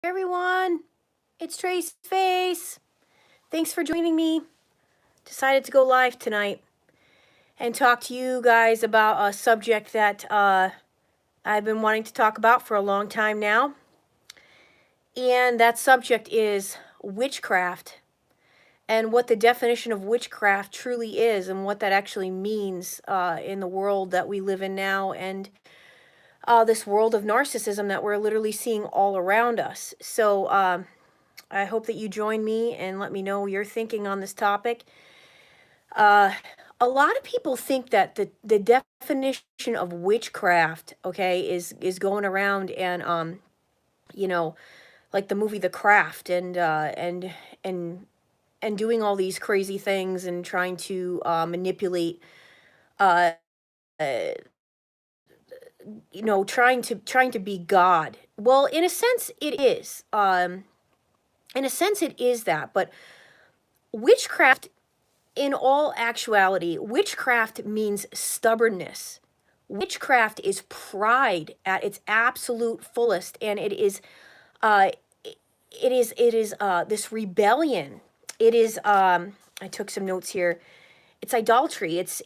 Everyone, it's Trace Face. Thanks for joining me. Decided to go live tonight and talk to you guys about a subject that I've been wanting to talk about for a long time now. And that subject is witchcraft and what the definition of witchcraft truly is and what that actually means in the world that we live in now and this world of narcissism that we're literally seeing all around us. So I hope that you join me and let me know your thinking on this topic. A lot of people think that the definition of witchcraft, okay, is going around and you know, like the movie The Craft and doing all these crazy things and trying to manipulate uh, uh trying to be God. Well, in a sense it is. In a sense it is that, but witchcraft, in all actuality, witchcraft means stubbornness. Witchcraft is pride at its absolute fullest, and uh, it is this rebellion. It is. I took some notes here. It's idolatry. It's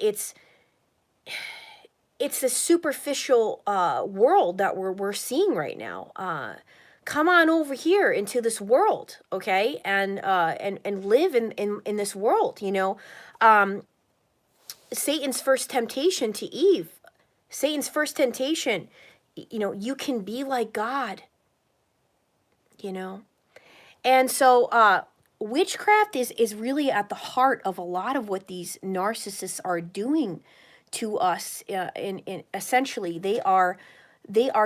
the superficial world that we're seeing right now. Come on over here into this world, okay, and live in this world. Um, Satan's first temptation to Eve, Satan's first temptation, you can be like God, you know. And so witchcraft is really at the heart of a lot of what these narcissists are doing to us. In essentially, they are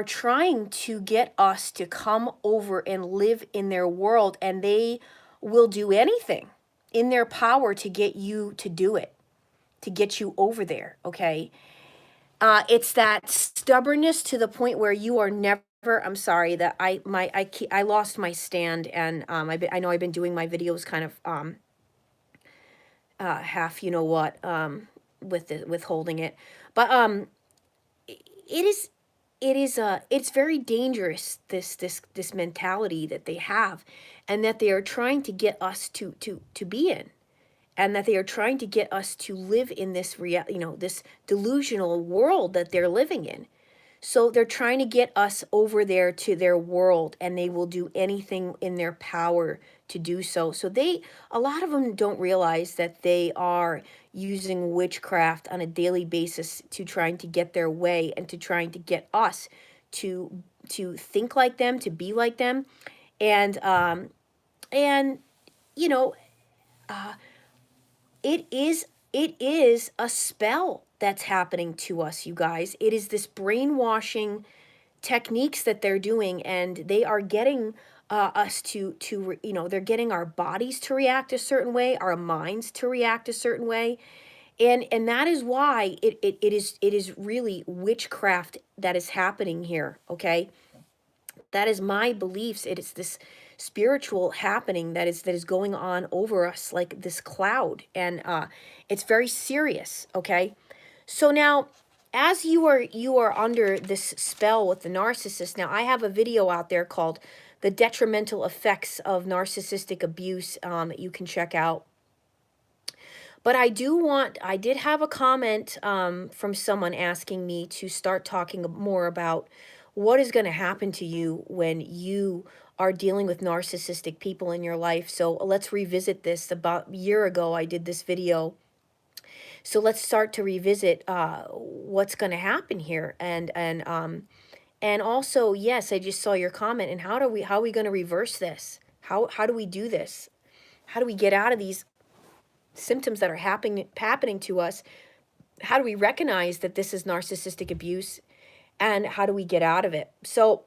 trying to get us to come over and live in their world, and they will do anything in their power to get you to do it, to get you over there, okay? It's that stubbornness to the point where you are never. I'm sorry that I lost my stand, and I know I've been doing my videos kind of half, with holding it, but it is it's very dangerous, this mentality that they have, and that they are trying to get us to be in, and that they are trying to get us to live in this this delusional world that they're living in. So they're trying to get us over there to their world, and they will do anything in their power to do so. So a lot of them don't realize that they are using witchcraft on a daily basis to trying to get their way and to trying to get us to think like them, to be like them, and you know uh, it is a spell that's happening to us, you guys. It is this brainwashing techniques that they're doing, and they are getting us they're getting our bodies to react a certain way, our minds to react a certain way, and that is why it is really witchcraft that is happening here, okay? That is my beliefs. It is this spiritual happening that is going on over us like this cloud, and it's very serious, okay? So now, as you are under this spell with the narcissist, now I have a video out there called "The Detrimental Effects of Narcissistic Abuse" that you can check out. But I did have a comment from someone asking me to start talking more about what is going to happen to you when you are dealing with narcissistic people in your life. So let's revisit this. About a year ago, I did this video. So let's start to revisit what's going to happen here. And also, yes, I just saw your comment. And how are we going to reverse this? How do we do this? How do we get out of these symptoms that are happening to us? How do we recognize that this is narcissistic abuse, and how do we get out of it? So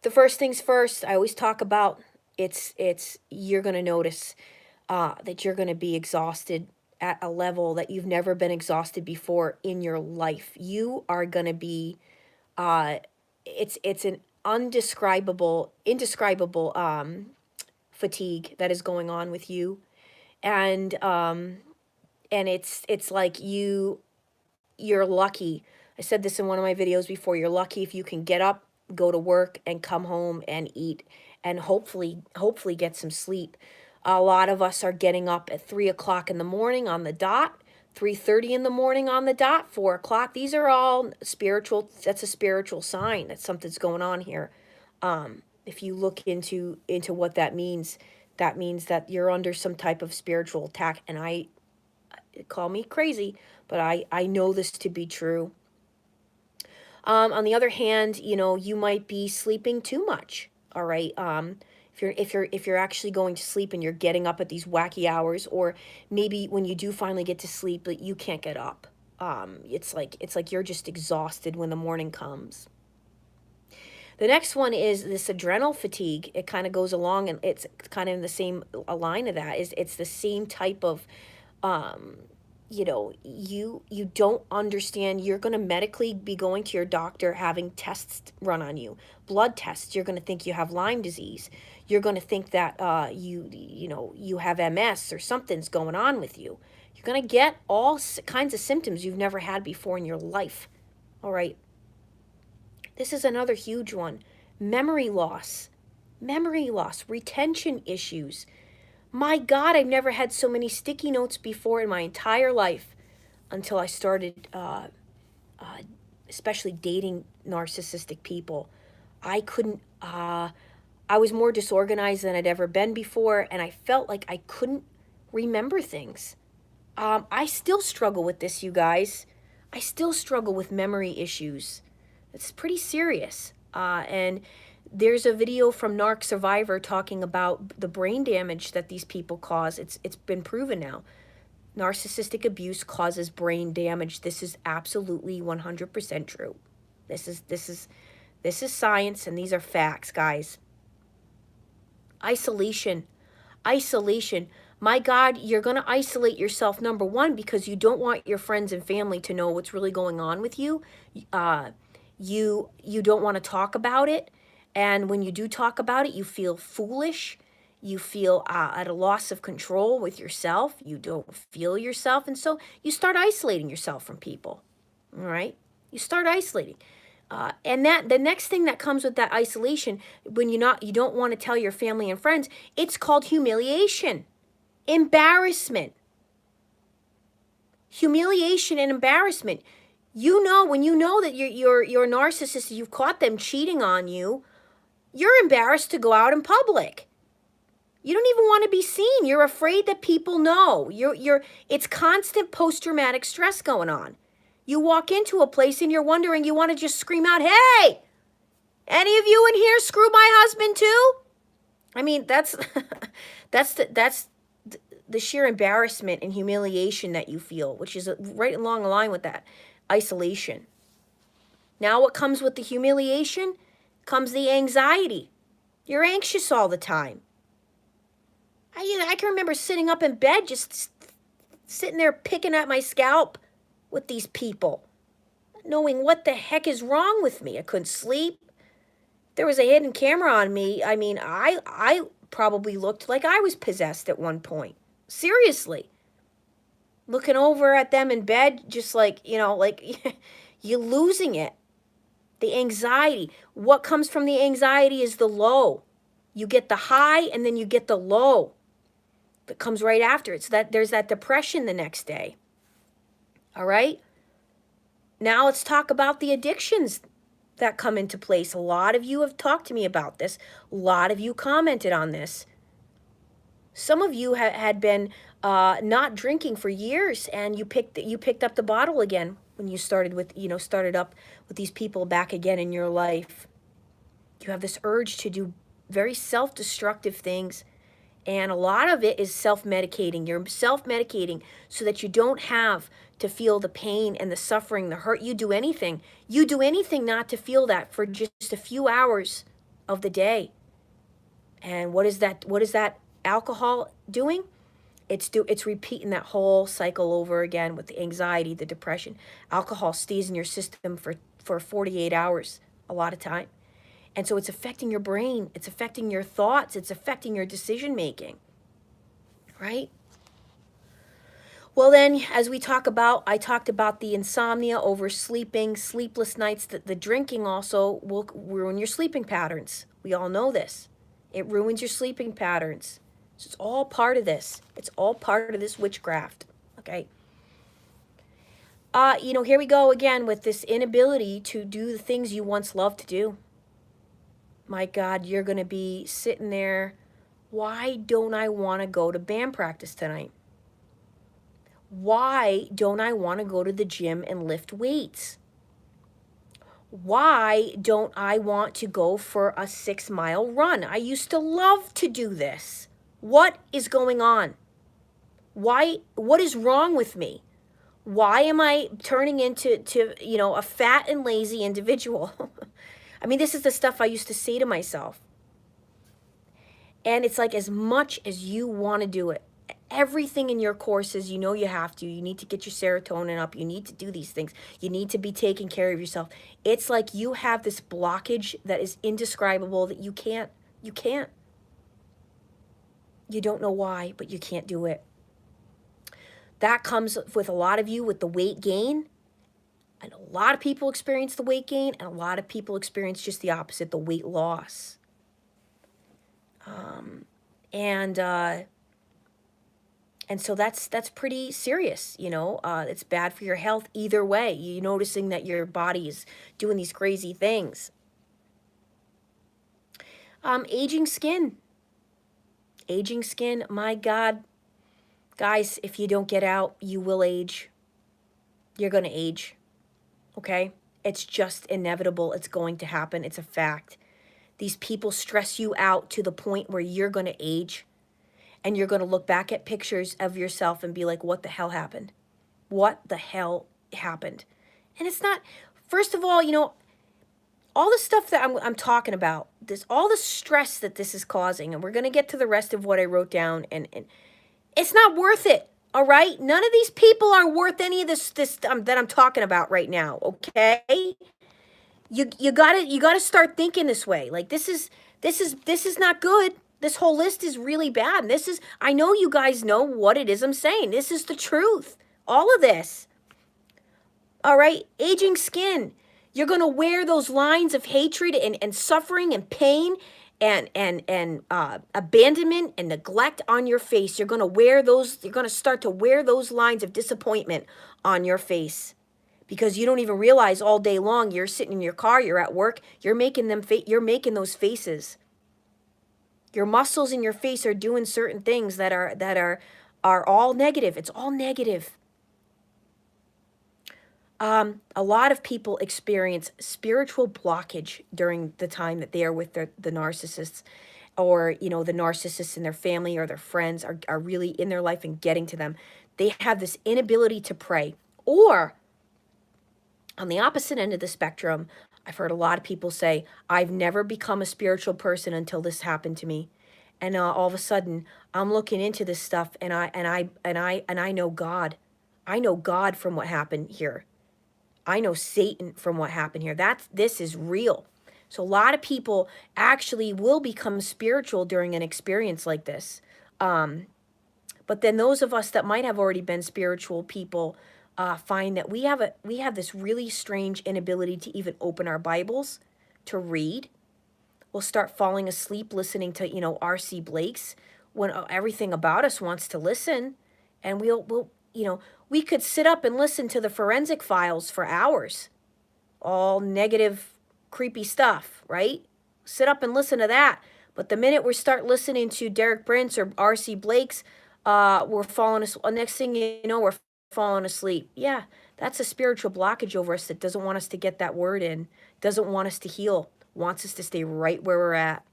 the first things first, I always talk about, it's you're going to notice that you're going to be exhausted at a level that you've never been exhausted before in your life. You are going to be uh it's an indescribable fatigue that is going on with you, and it's like you're lucky. I said this in one of my videos before. You're lucky if you can get up go to work and come home and eat and hopefully get some sleep. A lot of us are getting up at 3 o'clock in the morning on the dot, 3:30 in the morning on the dot, 4 o'clock. These are all spiritual. That's a spiritual sign that something's going on here. If you look into what that means that you're under some type of spiritual attack. And call me crazy, but I know this to be true. On the other hand, you might be sleeping too much. All right. If you're actually going to sleep and you're getting up at these wacky hours, or maybe when you do finally get to sleep, but you can't get up. It's like you're just exhausted when the morning comes. The next one is this adrenal fatigue. It kind of goes along, and it's kind of in the same line of that. It's the same type of, you don't understand. You're going to medically be going to your doctor, having tests run on you, blood tests. You're going to think you have Lyme disease. You're going to think that you have MS or something's going on with you. You're going to get all kinds of symptoms you've never had before in your life. All right. This is another huge one. Memory loss, retention issues. My God, I've never had so many sticky notes before in my entire life until I started, especially dating narcissistic people. I was more disorganized than I'd ever been before, and I felt like I couldn't remember things. I still struggle with this, you guys. I still struggle with memory issues. It's pretty serious. And there's a video from Narc Survivor talking about the brain damage that these people cause. It's been proven now. Narcissistic abuse causes brain damage. This is absolutely 100% true. This is science, and these are facts, guys. Isolation. My God, you're going to isolate yourself, number one, because you don't want your friends and family to know what's really going on with you. You don't want to talk about it. And when you do talk about it, you feel foolish. You feel at a loss of control with yourself. You don't feel yourself. And so you start isolating yourself from people. All right? You start isolating. And that the next thing that comes with that isolation, when you don't want to tell your family and friends, it's called humiliation, embarrassment. Humiliation and embarrassment. When you know that you're a narcissist, you've caught them cheating on you, you're embarrassed to go out in public. You don't even want to be seen. You're afraid that people know. It's constant post-traumatic stress going on. You walk into a place and you're wondering, you want to just scream out, "Hey, any of you in here screw my husband too?" I mean, that's the sheer embarrassment and humiliation that you feel, which is right along the line with that isolation. Now what comes with the humiliation comes the anxiety. You're anxious all the time. I can remember sitting up in bed, just sitting there picking at my scalp with these people, knowing what the heck is wrong with me. I couldn't sleep. There was a hidden camera on me. I mean, I probably looked like I was possessed at one point. Seriously. Looking over at them in bed, just like, you're losing it. The anxiety. What comes from the anxiety is the low. You get the high and then you get the low that comes right after it. So that there's that depression the next day. All right? Now let's talk about the addictions that come into place. A lot of you have talked to me about this. A lot of you commented on this. Some of you had been not drinking for years, and you picked up the bottle again when you started up with these people back again in your life. You have this urge to do very self-destructive things, and a lot of it is self-medicating. You're self-medicating so that you don't have to feel the pain and the suffering, the hurt. You do anything not to feel that for just a few hours of the day. And what is that alcohol doing? It's repeating that whole cycle over again with the anxiety, the depression. Alcohol stays in your system for 48 hours a lot of time. And so it's affecting your brain. It's affecting your thoughts. It's affecting your decision making. Right? Well, then, as I talked about the insomnia, oversleeping, sleepless nights, the drinking also will ruin your sleeping patterns. We all know this. It ruins your sleeping patterns. So it's all part of this. It's all part of this witchcraft. Okay. Here we go again with this inability to do the things you once loved to do. My God, you're going to be sitting there. Why don't I want to go to band practice tonight? Why don't I want to go to the gym and lift weights? Why don't I want to go for a 6-mile run? I used to love to do this. What is going on? What is wrong with me? Why am I turning into a fat and lazy individual? I mean, this is the stuff I used to say to myself. And it's like, as much as you want to do it, everything in your courses, you have to. You need to get your serotonin up. You need to do these things. You need to be taking care of yourself. It's like you have this blockage that is indescribable that you can't. You don't know why, but you can't do it. That comes with a lot of you with the weight gain. And a lot of people experience the weight gain, and a lot of people experience just the opposite, the weight loss. And so that's pretty serious, it's bad for your health either way. You're noticing that your body is doing these crazy things. Aging skin. Aging skin, my God. Guys, if you don't get out, you will age. You're going to age, okay? It's just inevitable. It's going to happen. It's a fact. These people stress you out to the point where you're going to age. And you're going to look back at pictures of yourself and be like, what the hell happened? What the hell happened? And it's not, first of all, all the stuff that I'm talking about, all the stress that this is causing, and we're going to get to the rest of what I wrote down, and it's not worth it, all right? None of these people are worth any of this that I'm talking about right now, okay? You gotta start thinking this way. Like, this is not good. This whole list is really bad. And I know you guys know what it is I'm saying. This is the truth. All of this. All right? Aging skin. You're going to wear those lines of hatred and suffering and pain and abandonment and neglect on your face. You're going to start to wear those lines of disappointment on your face. Because you don't even realize all day long you're sitting in your car, you're at work, you're making those faces. Your muscles in your face are doing certain things that are all negative. It's all negative. A lot of people experience spiritual blockage during the time that they are with the narcissists, or the narcissists in their family or their friends are really in their life and getting to them. They have this inability to pray. Or on the opposite end of the spectrum, I've heard a lot of people say, I've never become a spiritual person until this happened to me. And all of a sudden, I'm looking into this stuff, and I know God. I know God from what happened here. I know Satan from what happened here. This is real. So a lot of people actually will become spiritual during an experience like this. But then those of us that might have already been spiritual people find that we have this really strange inability to even open our Bibles to read. We'll start falling asleep listening to R.C. Blake's when everything about us wants to listen, and we could sit up and listen to the forensic files for hours, all negative, creepy stuff, right? Sit up and listen to that. But the minute we start listening to Derek Prince or R.C. Blake's, we're falling asleep. Next thing you know, we're falling asleep. Yeah, that's a spiritual blockage over us that doesn't want us to get that word in, doesn't want us to heal, wants us to stay right where we're at.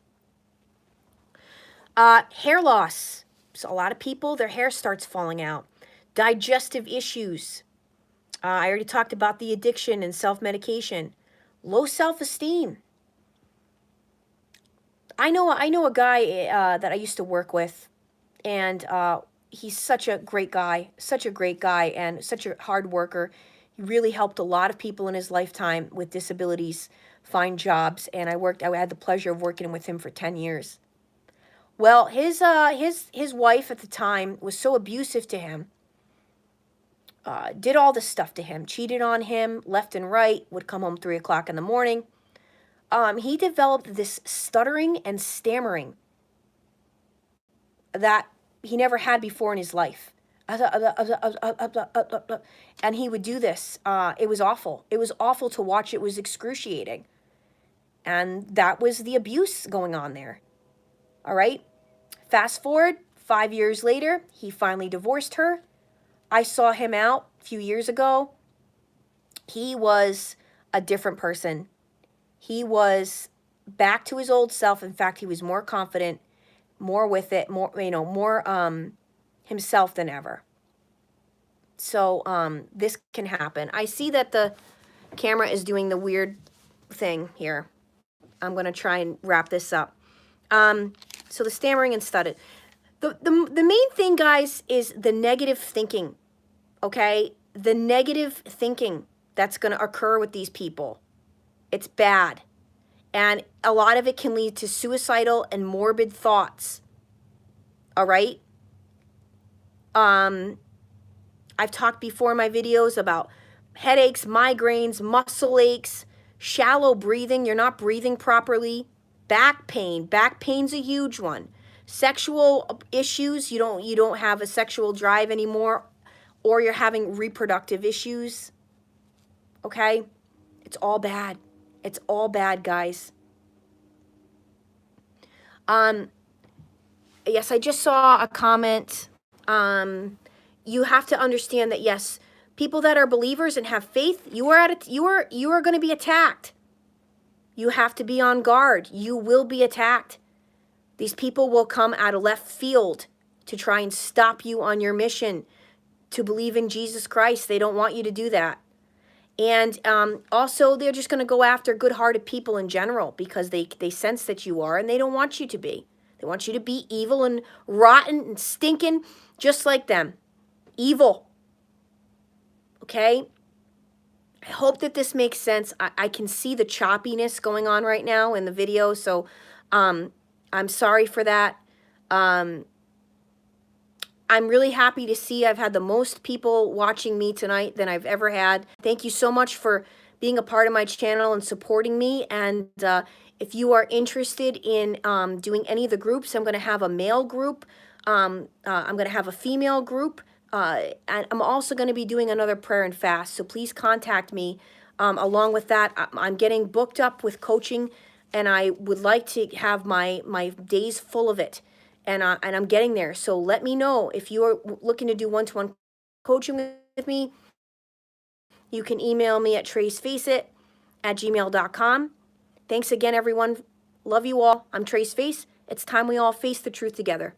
Hair loss. So a lot of people, their hair starts falling out. Digestive issues. I already talked about the addiction and self-medication. Low self-esteem. I know a guy that I used to work with, and he's such a great guy, and such a hard worker. He really helped a lot of people in his lifetime with disabilities find jobs, and I had the pleasure of working with him for 10 years. Well, his wife at the time was so abusive to him did all this stuff to him, cheated on him left and right, would come home 3 o'clock in the morning. He developed this stuttering and stammering that he never had before in his life. And he would do this. It was awful. It was awful to watch. It was excruciating. And that was the abuse going on there. All right. Fast forward 5 years later, he finally divorced her. I saw him out a few years ago. He was a different person. He was back to his old self. In fact, he was more confident, more with it, more, more himself than ever. So this can happen. I see that the camera is doing the weird thing here. I'm going to try and wrap this up. So the stammering and stutter. The main thing, guys, is the negative thinking, okay? The negative thinking that's going to occur with these people. It's bad. And a lot of it can lead to suicidal and morbid thoughts, all right? I've talked before in my videos about headaches, migraines, muscle aches, shallow breathing. You're not breathing properly. Back pain. Back pain's a huge one. Sexual issues. You don't have a sexual drive anymore, or you're having reproductive issues. Okay? It's all bad. It's all bad, guys. Yes, I just saw a comment. You have to understand that, yes, people that are believers and have faith, you are going to be attacked. You have to be on guard. You will be attacked. These people will come out of left field to try and stop you on your mission to believe in Jesus Christ. They don't want you to do that. And also, they're just going to go after good-hearted people in general because they sense that you are, and they don't want you to be. They want you to be evil and rotten and stinking just like them. Evil. Okay? I hope that this makes sense. I can see the choppiness going on right now in the video, so I'm sorry for that. I'm really happy to see I've had the most people watching me tonight than I've ever had. Thank you so much for being a part of my channel and supporting me. And if you are interested in doing any of the groups, I'm going to have a male group. I'm going to have a female group. And I'm also going to be doing another prayer and fast. So please contact me. Along with that, I'm getting booked up with coaching, and I would like to have my days full of it. And I'm getting there. So let me know if you are looking to do one-to-one coaching with me. You can email me at tracefaceit@gmail.com. Thanks again, everyone. Love you all. I'm Trace Face. It's time we all face the truth together.